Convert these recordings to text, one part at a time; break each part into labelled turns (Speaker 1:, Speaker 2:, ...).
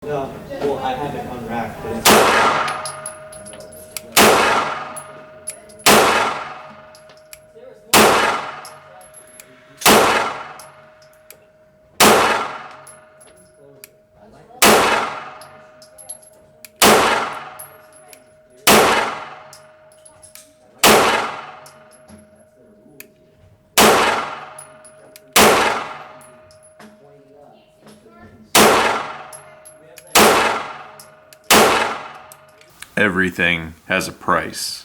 Speaker 1: No, well, I have it unwrapped, but it's...
Speaker 2: Everything has a price.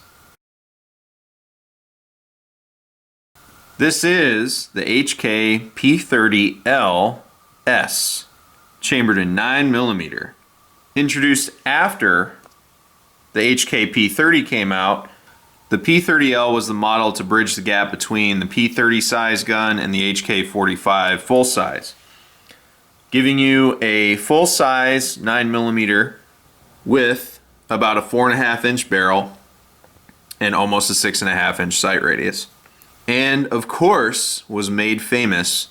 Speaker 2: This is the HK P30LS, chambered in 9mm. Introduced after the HK P30 came out, the P30L was the model to bridge the gap between the P30 size gun and the HK45 full size, giving you a full size 9mm with about a 4.5-inch barrel and almost a 6.5-inch sight radius. And of course was made famous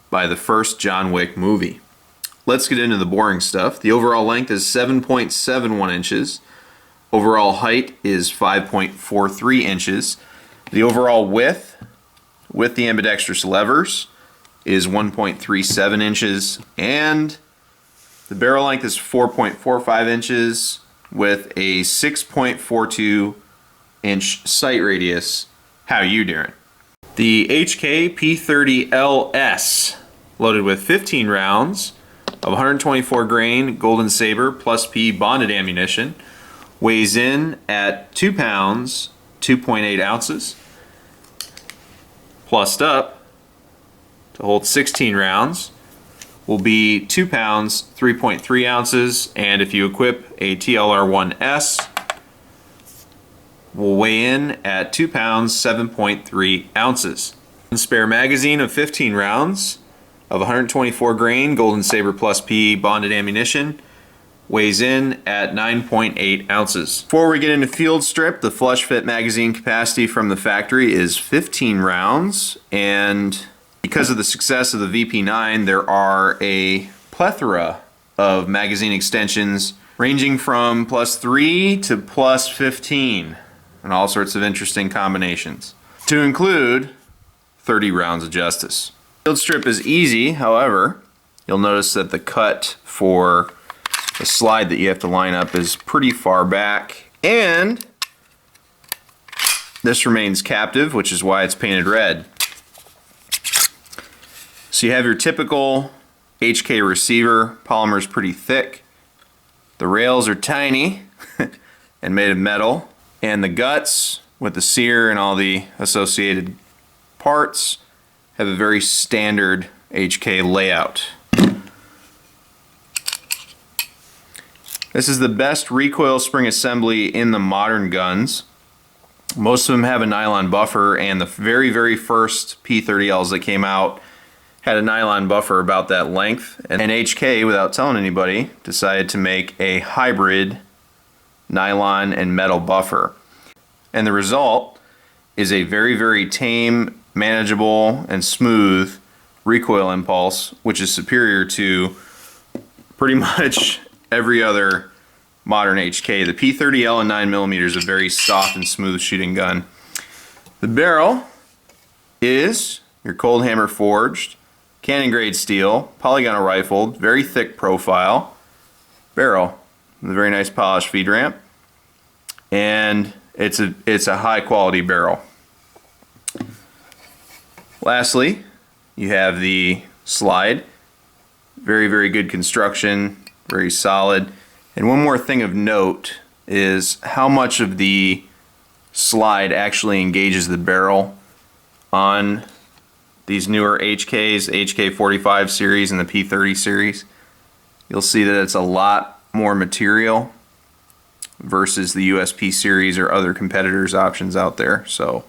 Speaker 2: by the first John Wick movie. Let's get into the boring stuff. The overall length is 7.71 inches. Overall height is 5.43 inches. The overall width with the ambidextrous levers is 1.37 inches, and the barrel length is 4.45 inches with a 6.42 inch sight radius. How you doing? The HK P30LS, loaded with 15 rounds of 124 grain Golden Saber plus P bonded ammunition, weighs in at 2 pounds 2.8 ounces. Plussed up to hold 16 rounds will be 2 pounds 3.3 ounces, and if you equip a TLR1S, will weigh in at 2 pounds 7.3 ounces. A spare magazine of 15 rounds of 124 grain Golden Saber plus P bonded ammunition, weighs in at 9.8 ounces. Before we get into field strip, the flush fit magazine capacity from the factory is 15 rounds, and because of the success of the VP9, there are a plethora of magazine extensions ranging from +3 to +15 and all sorts of interesting combinations, to include 30 rounds of Justice. Field strip is easy, however, you'll notice that the cut for the slide that you have to line up is pretty far back, and this remains captive, which is why it's painted red. So you have your typical HK receiver. Polymer is pretty thick. The rails are tiny and made of metal, and the guts with the sear and all the associated parts have a very standard HK layout. This is the best recoil spring assembly in the modern guns. Most of them have a nylon buffer, and the very first P30Ls that came out had a nylon buffer about that length, and HK, without telling anybody, decided to make a hybrid nylon and metal buffer. And the result is a very tame, manageable, and smooth recoil impulse, which is superior to pretty much every other modern HK. The P30L in 9mm is a very soft and smooth shooting gun. The barrel is your cold hammer forged, cannon grade steel, polygonal rifled, very thick profile barrel with a very nice polished feed ramp, and it's a high quality barrel. Lastly, you have the slide. Very good construction, very solid. And one more thing of note is how much of the slide actually engages the barrel on these newer HKs, HK45 series and the P30 series. You'll see that it's a lot more material versus the USP series or other competitors' options out there. So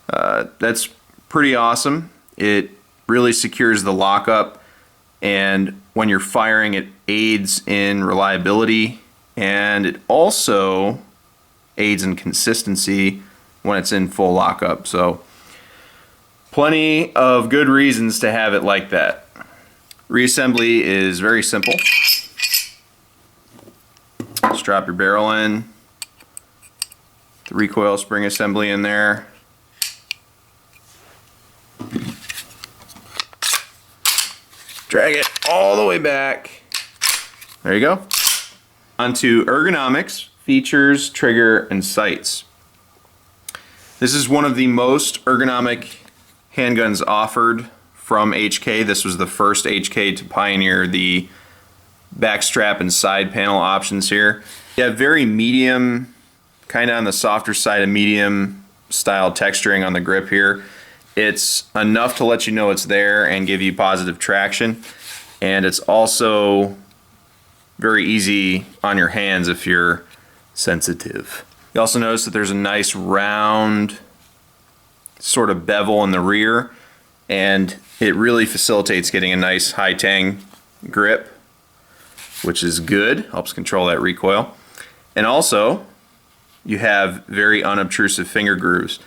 Speaker 2: that's pretty awesome. It really secures the lockup, and when you're firing, it aids in reliability, and it also aids in consistency when it's in full lockup. So plenty of good reasons to have it like that. Reassembly is very simple. Just drop your barrel in. The recoil spring assembly in there. Drag it all the way back. There you go. Onto ergonomics, features, trigger, and sights. This is one of the most ergonomic handguns offered from HK. This was the first HK to pioneer the backstrap and side panel options here. You have very medium, kind of on the softer side of medium style texturing on the grip here. It's enough to let you know it's there and give you positive traction, and it's also very easy on your hands if you're sensitive. You also notice that there's a nice round sort of bevel in the rear, and it really facilitates getting a nice high tang grip, which is good, helps control that recoil. And also, you have very unobtrusive finger grooves.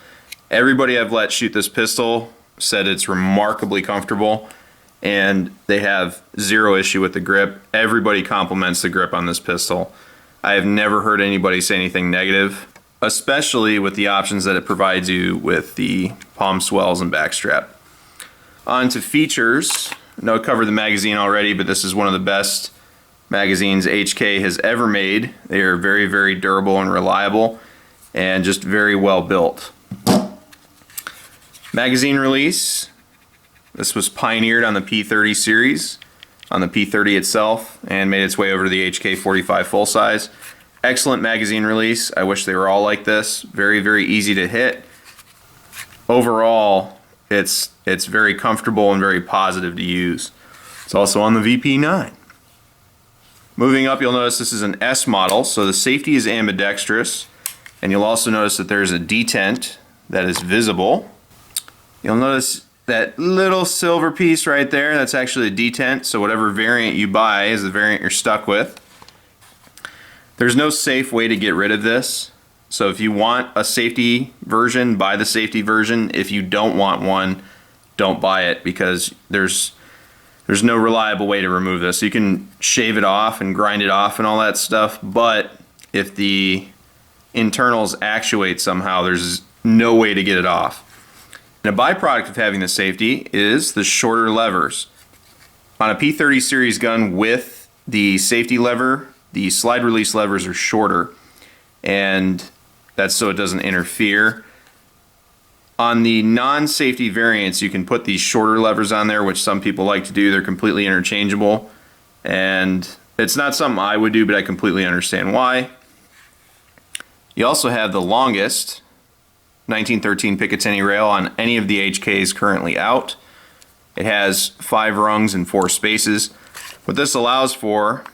Speaker 2: Everybody I've let shoot this pistol said it's remarkably comfortable, and they have zero issue with the grip. Everybody compliments the grip on this pistol. I have never heard anybody say anything negative, especially with the options that it provides you with the palm swells and backstrap. On to features. I know I covered the magazine already, but this is one of the best magazines HK has ever made. They are very, very durable and reliable, and just very well built. Magazine release. This was pioneered on the P30 series, on the P30 itself, and made its way over to the HK45 full size. Excellent magazine release. I wish they were all like this. Very, very easy to hit. Overall, it's very comfortable and very positive to use. It's also on the VP9. Moving up, you'll notice this is an S model, so the safety is ambidextrous, and you'll also notice that there's a detent that is visible. You'll notice that little silver piece right there, that's actually a detent, so whatever variant you buy is the variant you're stuck with. There's no safe way to get rid of this, so if you want a safety version, buy the safety version. If you don't want one, don't buy it, because there's no reliable way to remove this. You can shave it off and grind it off and all that stuff, but if the internals actuate somehow, there's no way to get it off. And a byproduct of having the safety is the shorter levers. On a P30 series gun with the safety lever, the slide release levers are shorter, and that's so it doesn't interfere. On the non-safety variants, you can put these shorter levers on there, which some people like to do. They're completely interchangeable, and it's not something I would do, but I completely understand why. You also have the longest 1913 Picatinny rail on any of the HKs currently out. It has 5 rungs and 4 spaces. What this allows for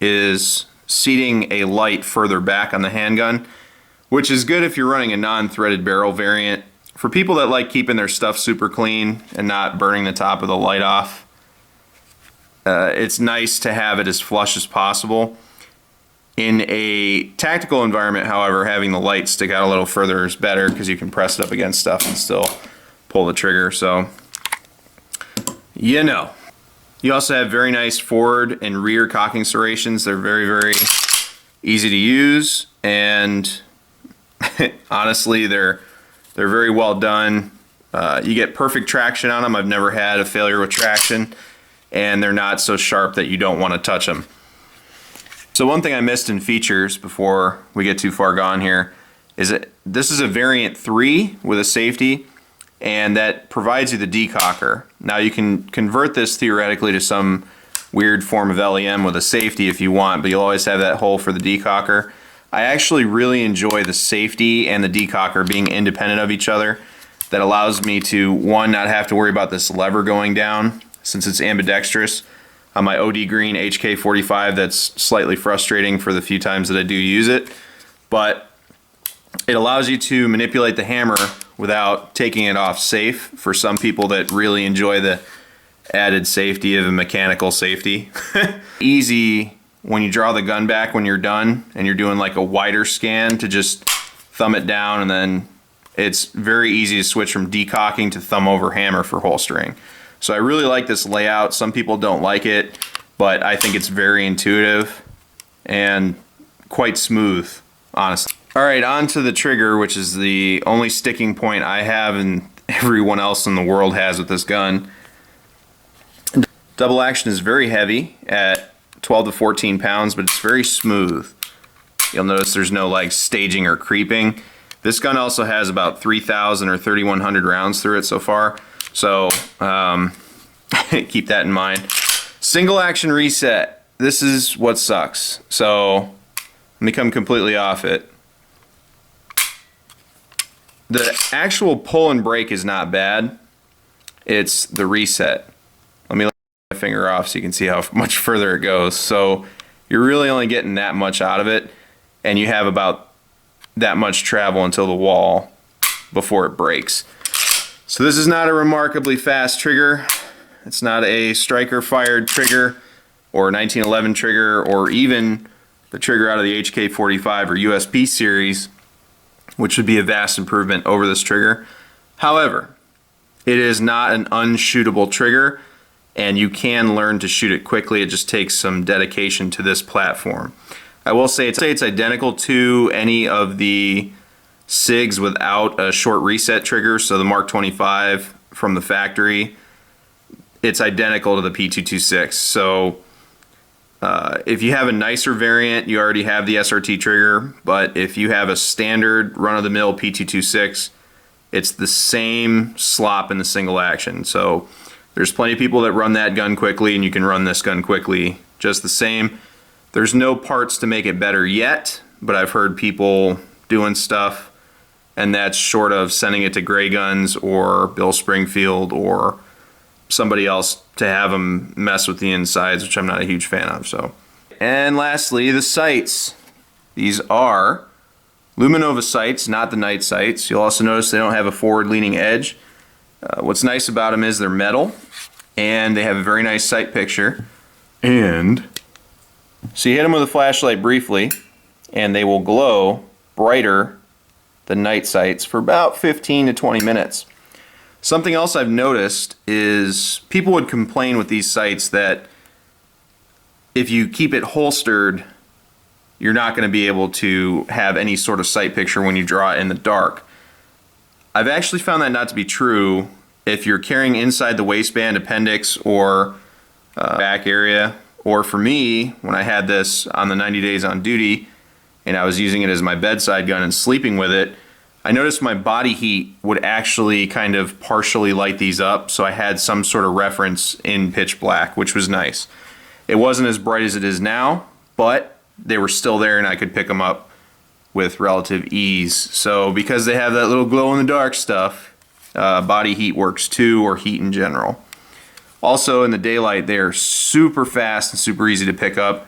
Speaker 2: is seating a light further back on the handgun, which is good if you're running a non-threaded barrel variant. For people that like keeping their stuff super clean and not burning the top of the light off, it's nice to have it as flush as possible. In a tactical environment, however, having the light stick out a little further is better, because you can press it up against stuff and still pull the trigger. So, you know. You also have very nice forward and rear cocking serrations. They're very, very easy to use, and honestly, they're very well done. You get perfect traction on them. I've never had a failure with traction, and they're not so sharp that you don't want to touch them. So one thing I missed in features before we get too far gone here is that this is a variant 3 with a safety, and that provides you the decocker. Now you can convert this theoretically to some weird form of LEM with a safety if you want, but you'll always have that hole for the decocker. I actually really enjoy the safety and the decocker being independent of each other. That allows me to, one, not have to worry about this lever going down since it's ambidextrous. On my OD Green HK45, that's slightly frustrating for the few times that I do use it, but it allows you to manipulate the hammer without taking it off safe for some people that really enjoy the added safety of a mechanical safety. Easy when you draw the gun back when you're done and you're doing like a wider scan to just thumb it down, and then it's very easy to switch from decocking to thumb over hammer for holstering. So I really like this layout. Some people don't like it, but I think it's very intuitive and quite smooth, honestly. All right, on to the trigger, which is the only sticking point I have and everyone else in the world has with this gun. Double action is very heavy at 12 to 14 pounds, but it's very smooth. You'll notice there's no like staging or creeping. This gun also has about 3,000 or 3,100 rounds through it so far, so keep that in mind. Single action reset. This is what sucks. So let me come completely off it. The actual pull and break is not bad. It's the reset. Let me let my finger off so you can see how much further it goes. So you're really only getting that much out of it, and you have about that much travel until the wall before it breaks. So this is not a remarkably fast trigger. It's not a striker fired trigger or 1911 trigger or even the trigger out of the HK45 or USP series, which would be a vast improvement over this trigger. However, it is not an unshootable trigger, and you can learn to shoot it quickly. It just takes some dedication to this platform. I will say it's identical to any of the SIGs without a short reset trigger, so the Mark 25 from the factory, it's identical to the P226. So if you have a nicer variant, you already have the SRT trigger, but if you have a standard run-of-the-mill P226, it's the same slop in the single action. So there's plenty of people that run that gun quickly, and you can run this gun quickly just the same. There's no parts to make it better yet, but I've heard people doing stuff, and that's short of sending it to Gray Guns or Bill Springfield or somebody else to have them mess with the insides, which I'm not a huge fan of. So, and lastly, the sights. These are Luminova sights, not the night sights. You'll also notice they don't have a forward-leaning edge. What's nice about them is they're metal, and they have a very nice sight picture. And so you hit them with a flashlight briefly, and they will glow brighter than night sights for about 15 to 20 minutes. Something else I've noticed is people would complain with these sights that if you keep it holstered, you're not going to be able to have any sort of sight picture when you draw it in the dark. I've actually found that not to be true. If you're carrying inside the waistband, appendix, or back area, or for me, when I had this on the 90 days on duty and I was using it as my bedside gun and sleeping with it, I noticed my body heat would actually kind of partially light these up, so I had some sort of reference in pitch black, which was nice. It wasn't as bright as it is now, but they were still there and I could pick them up with relative ease. So because they have that little glow-in-the-dark stuff, body heat works too, or heat in general. Also, in the daylight, they are super fast and super easy to pick up.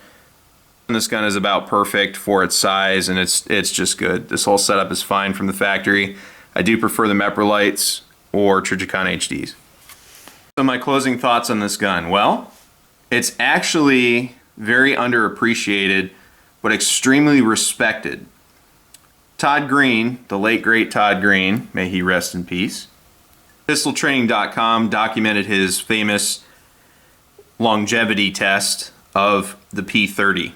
Speaker 2: This gun is about perfect for its size, and it's just good. This whole setup is fine from the factory. I do prefer the Mepra lights or Trijicon HDs. So my closing thoughts on this gun. Well, it's actually very underappreciated, but extremely respected. Todd Green, the late great Todd Green, may he rest in peace, PistolTraining.com documented his famous longevity test of the P30.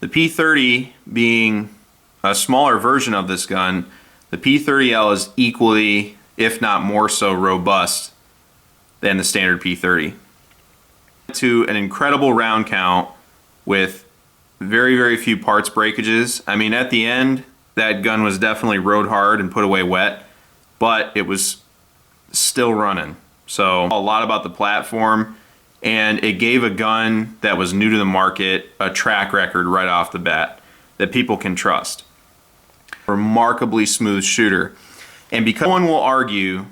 Speaker 2: The P30 being a smaller version of this gun, the P30L is equally, if not more so, robust than the standard P30. To an incredible round count with very, very few parts breakages. I mean, at the end, that gun was definitely rode hard and put away wet, but it was still running. So a lot about the platform, and it gave a gun that was new to the market a track record right off the bat that people can trust. Remarkably smooth shooter. And because no one will argue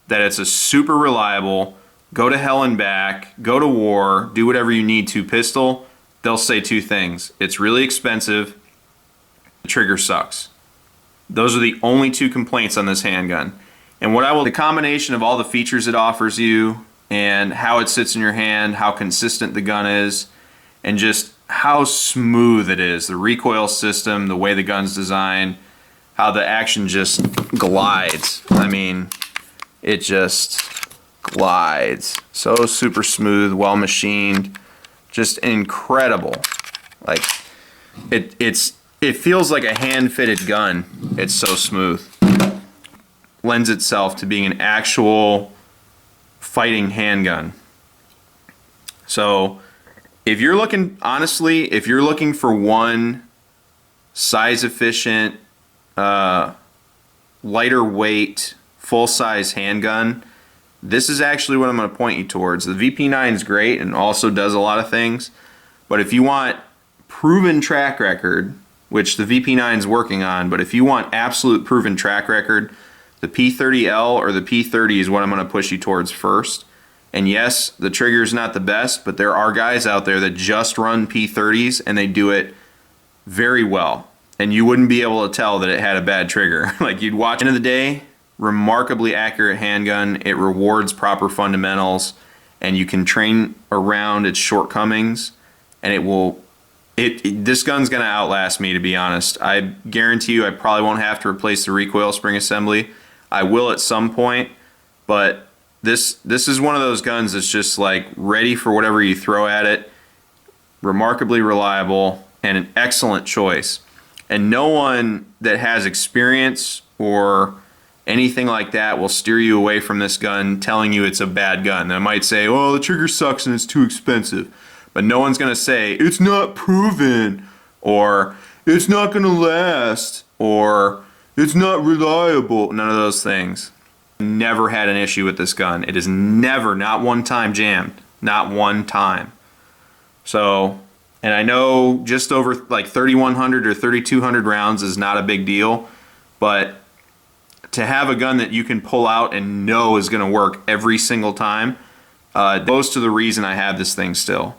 Speaker 2: that it's a super reliable, go to hell and back, go to war, do whatever you need to pistol, they'll say two things. It's really expensive, the trigger sucks. Those are the only two complaints on this handgun. And the combination of all the features it offers you, and how it sits in your hand, how consistent the gun is, and just how smooth it is. The recoil system, the way the gun's designed, how the action just glides. I mean, it just glides. So super smooth, well machined, just incredible. Like, it feels like a hand-fitted gun. It's so smooth. Lends itself to being an actual fighting handgun. So if you're looking, honestly, if you're looking for one size efficient, lighter weight, full-size handgun, this is actually what I'm going to point you towards. The VP9 is great and also does a lot of things, but if you want proven track record, which the VP9 is working on, but if you want absolute proven track record, the P30L or the P30 is what I'm going to push you towards first. And yes, the trigger is not the best, but there are guys out there that just run P30s and they do it very well. And you wouldn't be able to tell that it had a bad trigger. Like you'd watch. At the end of the day, remarkably accurate handgun. It rewards proper fundamentals, and you can train around its shortcomings, and it will. This gun's gonna outlast me, to be honest. I guarantee you, I probably won't have to replace the recoil spring assembly. I will at some point, but this is one of those guns that's just like ready for whatever you throw at it. Remarkably reliable and an excellent choice. And no one that has experience or anything like that will steer you away from this gun telling you it's a bad gun. They might say, well, the trigger sucks and it's too expensive. But no one's going to say, it's not proven, or it's not going to last, or it's not reliable. None of those things. Never had an issue with this gun. It is never, not one time jammed. Not one time. So, and I know just over like 3,100 or 3,200 rounds is not a big deal, but to have a gun that you can pull out and know is going to work every single time goes to the reason I have this thing still.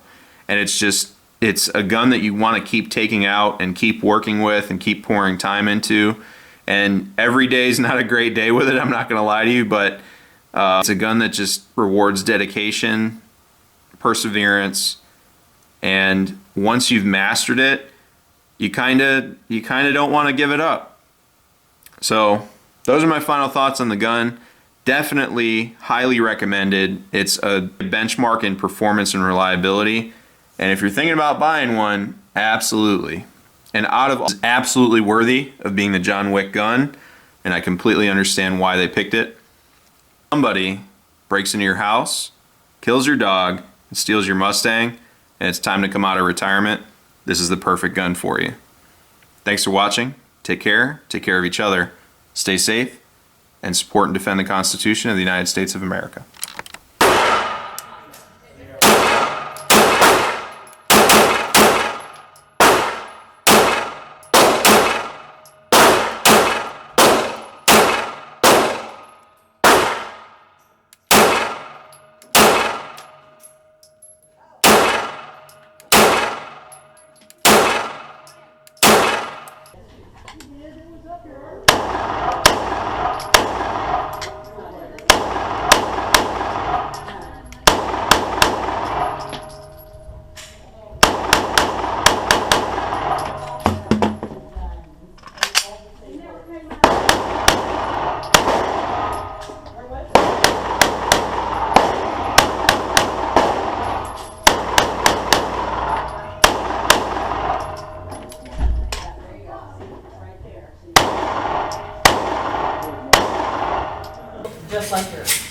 Speaker 2: And it's a gun that you want to keep taking out and keep working with and keep pouring time into. And every day is not a great day with it, I'm not going to lie to you, but it's a gun that just rewards dedication, perseverance, and once you've mastered it, you kind of don't want to give it up. So those are my final thoughts on the gun. Definitely highly recommended. It's a benchmark in performance and reliability. And if you're thinking about buying one, absolutely. And absolutely worthy of being the John Wick gun. And I completely understand why they picked it. Somebody breaks into your house, kills your dog, and steals your Mustang, and it's time to come out of retirement, this is the perfect gun for you. Thanks for watching. Take care of each other, stay safe, and support and defend the Constitution of the United States of America.
Speaker 3: Just like yours.